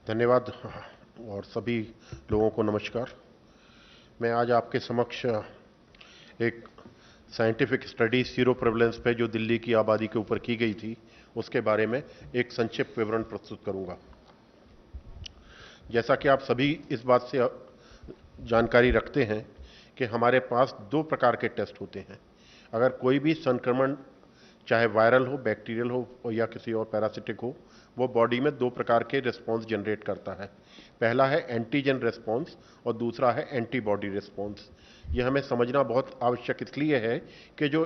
धन्यवाद और सभी लोगों को नमस्कार। मैं आज आपके समक्ष एक साइंटिफिक स्टडी सीरो प्रेवलेंस पे जो दिल्ली की आबादी के ऊपर की गई थी उसके बारे में एक संक्षिप्त विवरण प्रस्तुत करूंगा। जैसा कि आप सभी इस बात से जानकारी रखते हैं कि हमारे पास दो प्रकार के टेस्ट होते हैं। अगर कोई भी संक्रमण चाहे वायरल हो, बैक्टीरियल हो या किसी और पैरासिटिक हो, वो बॉडी में दो प्रकार के रिस्पॉन्स जनरेट करता है। पहला है एंटीजन रिस्पॉन्स और दूसरा है एंटीबॉडी रिस्पॉन्स। ये हमें समझना बहुत आवश्यक इसलिए है कि जो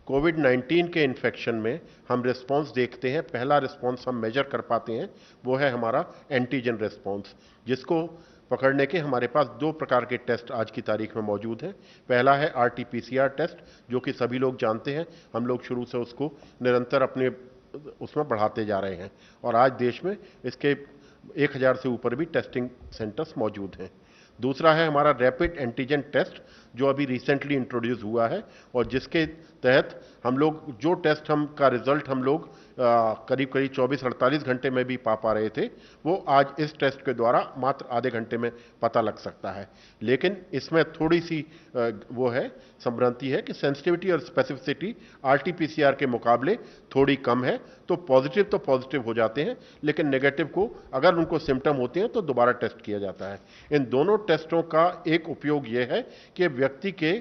कोविड-19 के इन्फेक्शन में हम रिस्पॉन्स देखते हैं, पहला रिस्पॉन्स हम मेजर कर पाते हैं, वो है हमारा एंटीजन रिस्पॉन्स, जिसको पकड़ने के हमारे पास दो प्रकार के टेस्ट आज की तारीख में मौजूद हैं। पहला है आरटी-पीसीआर टेस्ट, जो कि सभी लोग जानते हैं, हम लोग शुरू से उसको निरंतर अपने उसमें बढ़ाते जा रहे हैं और आज देश में इसके 1000 से ऊपर भी टेस्टिंग सेंटर्स मौजूद हैं। दूसरा है हमारा रैपिड एंटीजन टेस्ट, जो अभी रिसेंटली इंट्रोड्यूस हुआ है और जिसके तहत हम लोग जो टेस्ट का रिजल्ट हम लोग करीब करीब 24-48 घंटे में भी पा रहे थे, वो आज इस टेस्ट के द्वारा मात्र आधे घंटे में पता लग सकता है। लेकिन इसमें थोड़ी सी वो है संभ्रांति है कि सेंसिटिविटी और स्पेसिफिसिटी आरटी-पीसीआर के मुकाबले थोड़ी कम है। तो पॉजिटिव हो जाते हैं, लेकिन नेगेटिव को अगर उनको सिम्टम होते हैं तो दोबारा टेस्ट किया जाता है। इन दोनों टेस्टों का एक उपयोग यह है कि व्यक्ति के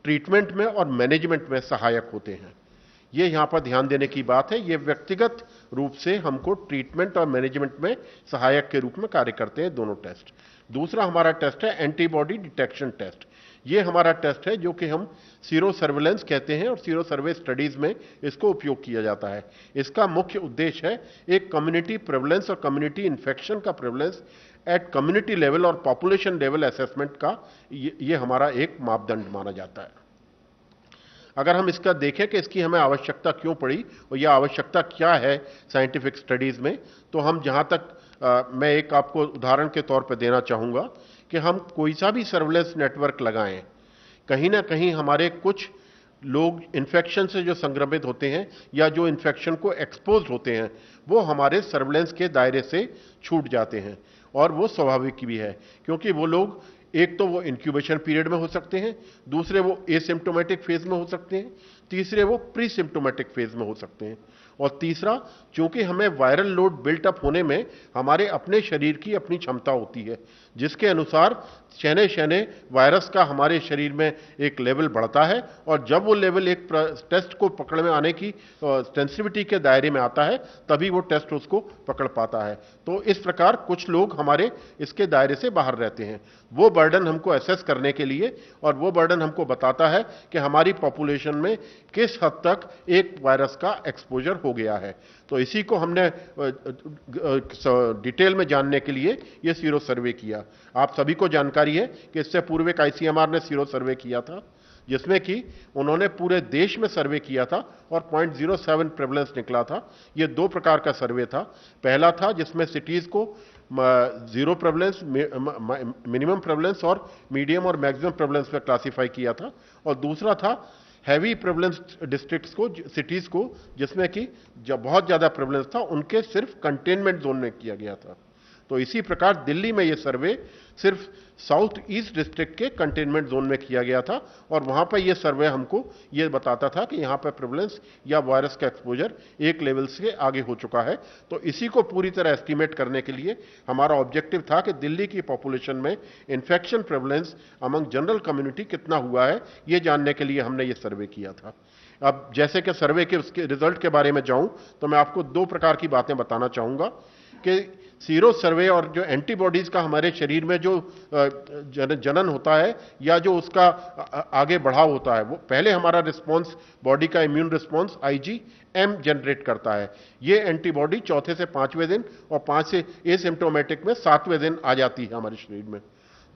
ट्रीटमेंट में और मैनेजमेंट में सहायक होते हैं। ये यहां पर ध्यान देने की बात है, ये व्यक्तिगत रूप से हमको ट्रीटमेंट और मैनेजमेंट में सहायक के रूप में कार्य करते हैं दोनों टेस्ट। दूसरा हमारा टेस्ट है एंटीबॉडी डिटेक्शन टेस्ट। ये हमारा टेस्ट है जो कि हम सीरो सर्विलेंस कहते हैं और सीरो सर्वे स्टडीज में इसको उपयोग किया जाता है। इसका मुख्य उद्देश्य है एक कम्युनिटी प्रेवलेंस और कम्युनिटी इन्फेक्शन का प्रेवलेंस एट कम्युनिटी लेवल और पॉपुलेशन लेवल असेसमेंट का ये हमारा एक मापदंड माना जाता है। अगर हम इसका देखें कि इसकी हमें आवश्यकता क्यों पड़ी और यह आवश्यकता क्या है साइंटिफिक स्टडीज में, तो हम जहां तक मैं एक आपको उदाहरण के तौर पर देना चाहूंगा कि हम कोई सा भी सर्विलेंस नेटवर्क लगाएं, कहीं ना कहीं हमारे कुछ लोग इन्फेक्शन से जो संक्रमित होते हैं या जो इन्फेक्शन को एक्सपोज होते हैं, वो हमारे सर्विलेंस के दायरे से छूट जाते हैं। और वो स्वाभाविक भी है, क्योंकि वो लोग एक तो वो इंक्यूबेशन पीरियड में हो सकते हैं, दूसरे वो एसिम्प्टोमेटिक फेज में हो सकते हैं, तीसरे वो प्री सिम्प्टोमेटिक फेज में हो सकते हैं, और तीसरा, चूंकि हमें वायरल लोड बिल्टअप होने में हमारे अपने शरीर की अपनी क्षमता होती है, जिसके अनुसार शहने शहने वायरस का हमारे शरीर में एक लेवल बढ़ता है और जब वो लेवल एक टेस्ट को पकड़ में आने की सेंसिटिविटी के दायरे में आता है, तभी वो टेस्ट उसको पकड़ पाता है। तो इस प्रकार कुछ लोग हमारे इसके दायरे से बाहर रहते हैं। वो बर्डन हमको असेस करने के लिए और वो बर्डन हमको बताता है कि हमारी पॉपुलेशन में किस हद तक एक वायरस का एक्सपोजर हो गया है। तो इसी को हमने डिटेल में जानने के लिए ये सीरो सर्वे किया। आप सभी को जानकारी है कि इससे पूर्व एक आईसीएमआर ने सीरो सर्वे किया था, जिसमें कि उन्होंने पूरे देश में सर्वे किया था और 0.07 प्रेवलेंस निकला था। ये दो प्रकार का सर्वे था। पहला था जिसमें सिटीज को जीरो प्रेवलेंस, मिनिमम प्रेवलेंस और मीडियम और मैक्सिमम प्रेवलेंस में क्लासिफाई किया था, और दूसरा था हैवी प्रेवलेंस डिस्ट्रिक्ट्स को, सिटीज को, जिसमें कि जब बहुत ज्यादा प्रेवलेंस था उनके सिर्फ कंटेनमेंट जोन में किया गया था। तो इसी प्रकार दिल्ली में यह सर्वे सिर्फ साउथ ईस्ट डिस्ट्रिक्ट के कंटेनमेंट जोन में किया गया था और वहां पर यह सर्वे हमको यह बताता था कि यहां पर प्रेवलेंस या वायरस का एक्सपोजर एक लेवल से आगे हो चुका है। तो इसी को पूरी तरह एस्टिमेट करने के लिए हमारा ऑब्जेक्टिव था कि दिल्ली की पॉपुलेशन में infection prevalence among general community कितना हुआ है, यह जानने के लिए हमने यह सर्वे किया था। अब जैसे कि सर्वे के उसके रिजल्ट के बारे में जाऊं तो मैं आपको दो प्रकार की बातें बताना चाहूंगा कि सीरो सर्वे और जो एंटीबॉडीज का हमारे शरीर में जो जनन होता है या जो उसका आगे बढ़ाव होता है, वो पहले हमारा रिस्पांस, बॉडी का इम्यून रिस्पांस IgM जनरेट करता है। ये एंटीबॉडी चौथे से पांचवें दिन और 5 से एसिम्प्टोमेटिक में 7वें दिन आ जाती है हमारे शरीर में।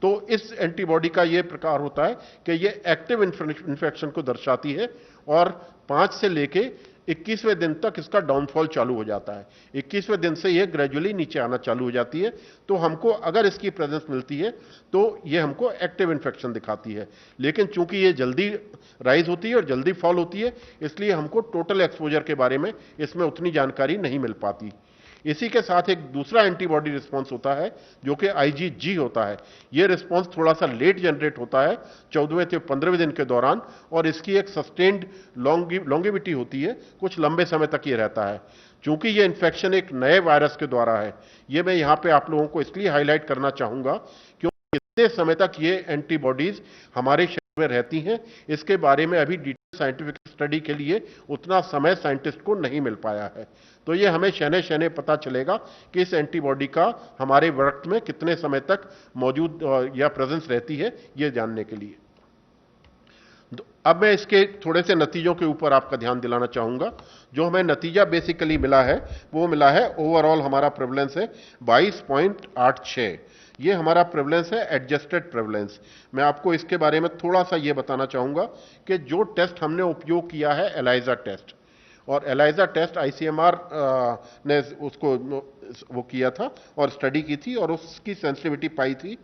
तो इस एंटीबॉडी का यह प्रकार होता है कि यह एक्टिव इन्फेक्शन को दर्शाती है और 5 से लेके 21वें दिन तक इसका डाउनफॉल चालू हो जाता है। 21वें दिन से यह ग्रेजुअली नीचे आना चालू हो जाती है। तो हमको अगर इसकी प्रेजेंस मिलती है तो यह हमको एक्टिव इन्फेक्शन दिखाती है, लेकिन चूंकि यह जल्दी राइज होती है और जल्दी फॉल होती है, इसलिए हमको टोटल एक्सपोजर के बारे में इसमें उतनी जानकारी नहीं मिल पाती। इसी के साथ एक दूसरा एंटीबॉडी रिस्पॉन्स होता है जो कि IgG होता है। यह रिस्पॉन्स थोड़ा सा लेट जनरेट होता है 14वें से 15वें दिन के दौरान, और इसकी एक सस्टेन्ड लॉन्गेविटी होती है, कुछ लंबे समय तक ये रहता है। चूंकि ये इन्फेक्शन एक नए वायरस के द्वारा है, ये मैं यहां पे आप लोगों को इसलिए हाईलाइट करना चाहूंगा क्योंकि कितने समय तक ये एंटीबॉडीज हमारे शरीर में रहती हैं, इसके बारे में अभी डिटेल साइंटिफिक स्टडी के लिए उतना समय साइंटिस्ट को नहीं मिल पाया है। तो ये हमें शहने शहने पता चलेगा कि इस एंटीबॉडी का हमारे रक्त में कितने समय तक मौजूद या प्रेजेंस रहती है, ये जानने के लिए। अब मैं इसके थोड़े से नतीजों के ऊपर आपका ध्यान दिलाना चाहूंगा। जो हमें नतीजा बेसिकली मिला है वो मिला है, ओवरऑल हमारा प्रेवलेंस है 22.86। ये हमारा प्रेवलेंस है, एडजस्टेड प्रेवलेंस। मैं आपको इसके बारे में थोड़ा सा ये बताना चाहूंगा कि जो टेस्ट हमने उपयोग किया है एलाइजा टेस्ट, और एलाइजा टेस्ट ICMR ने उसको वो किया था और स्टडी की थी, और उसकी सेंसिटिविटी पाई थी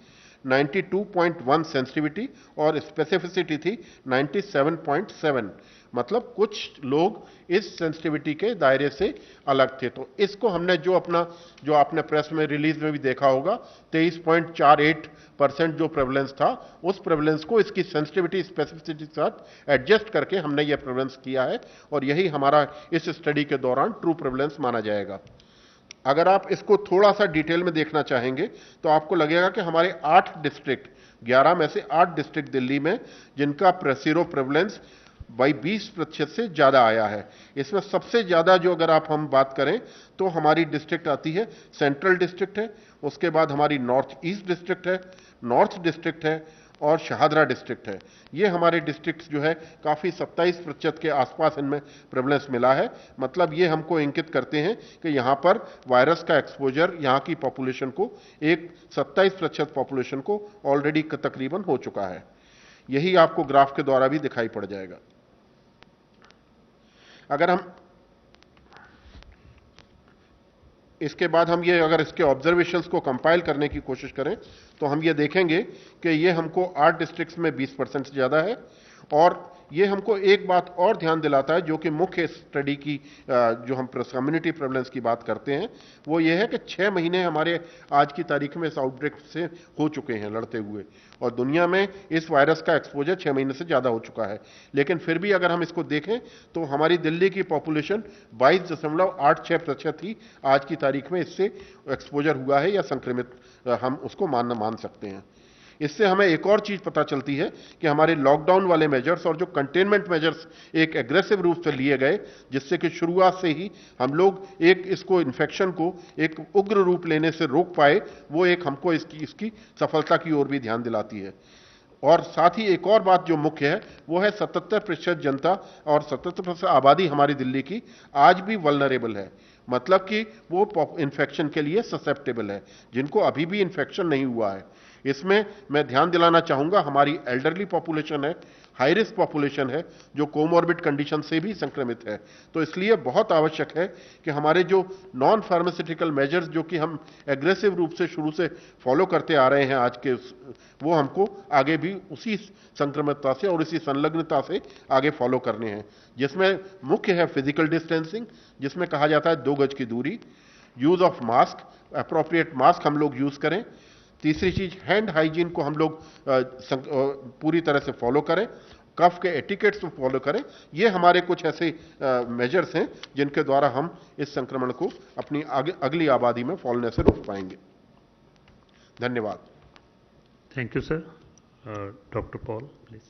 92.1 सेंसिटिविटी, और स्पेसिफिसिटी थी 97.7। मतलब कुछ लोग इस सेंसिटिविटी के दायरे से अलग थे। तो इसको हमने जो आपने प्रेस में रिलीज में भी देखा होगा, 23.48% जो प्रेवलेंस था, उस प्रेवलेंस को इसकी सेंसिटिविटी स्पेसिफिसिटी के साथ एडजस्ट करके हमने ये प्रेवलेंस किया है, और यही हमारा इस स्टडी के दौरान ट्रू प्रेवलेंस माना जाएगा। अगर आप इसको थोड़ा सा डिटेल में देखना चाहेंगे तो आपको लगेगा कि हमारे 8 डिस्ट्रिक्ट, 11 में से 8 डिस्ट्रिक्ट दिल्ली में, जिनका सीरो प्रेवलेंस 20% से ज्यादा आया है। इसमें सबसे ज्यादा जो अगर हम बात करें तो हमारी डिस्ट्रिक्ट आती है, सेंट्रल डिस्ट्रिक्ट है, उसके बाद हमारी नॉर्थ ईस्ट डिस्ट्रिक्ट है, नॉर्थ डिस्ट्रिक्ट है, और शाहदरा डिस्ट्रिक्ट है। ये हमारे डिस्ट्रिक्ट जो है काफी 27% के आसपास इनमें प्रेवलेंस मिला है। मतलब ये हमको इंगित करते हैं कि यहां पर वायरस का एक्सपोजर यहां की पॉपुलेशन को, एक 27% पॉपुलेशन को ऑलरेडी तकरीबन हो चुका है। यही आपको ग्राफ के द्वारा भी दिखाई पड़ जाएगा। अगर हम इसके बाद हम ये अगर इसके ऑब्जर्वेशंस को कंपाइल करने की कोशिश करें तो हम ये देखेंगे कि ये हमको 8 डिस्ट्रिक्ट्स में 20% से ज्यादा है। और ये हमको एक बात और ध्यान दिलाता है, जो कि मुख्य स्टडी की जो हम कम्युनिटी प्रेवलेंस की बात करते हैं, वो ये है कि 6 महीने हमारे आज की तारीख में इस आउटब्रेक से हो चुके हैं लड़ते हुए, और दुनिया में इस वायरस का एक्सपोजर 6 महीने से ज्यादा हो चुका है। लेकिन फिर भी अगर हम इसको देखें तो हमारी दिल्ली की पॉपुलेशन 22.86% ही आज की तारीख में इससे एक्सपोजर हुआ है या संक्रमित हम उसको मान सकते हैं। इससे हमें एक और चीज पता चलती है कि हमारे लॉकडाउन वाले मेजर्स और जो कंटेनमेंट मेजर्स एक एग्रेसिव रूप से लिए गए, जिससे कि शुरुआत से ही हम लोग इसको इन्फेक्शन को एक उग्र रूप लेने से रोक पाए, वो एक हमको इसकी सफलता की ओर भी ध्यान दिलाती है। और साथ ही एक और बात जो मुख्य है वो है 77% जनता और 77% आबादी हमारी दिल्ली की आज भी वल्नरेबल है। मतलब कि वो इन्फेक्शन के लिए ससेप्टेबल है, जिनको अभी भी इन्फेक्शन नहीं हुआ है। इसमें मैं ध्यान दिलाना चाहूंगा, हमारी एल्डरली पॉपुलेशन है, हाई रिस्क पॉपुलेशन है, जो कोमॉर्बिड कंडीशन से भी संक्रमित है। तो इसलिए बहुत आवश्यक है कि हमारे जो नॉन फार्मास्यूटिकल मेजर्स जो कि हम एग्रेसिव रूप से शुरू से फॉलो करते आ रहे हैं आज के, वो हमको आगे भी उसी संक्रमितता से और इसी संलग्नता से आगे फॉलो करने हैं। जिसमें मुख्य है फिजिकल डिस्टेंसिंग, जिसमें कहा जाता है 2 गज की दूरी, use of mask, appropriate mask हम लोग यूज करें। तीसरी चीज, हैंड हाइजीन को हम लोग पूरी तरह से फॉलो करें, कफ के एटिकेट्स को फॉलो करें। ये हमारे कुछ ऐसे मेजर्स हैं जिनके द्वारा हम इस संक्रमण को अपनी अगली आबादी में फैलने से रोक पाएंगे। धन्यवाद। Thank you sir. Doctor Paul please.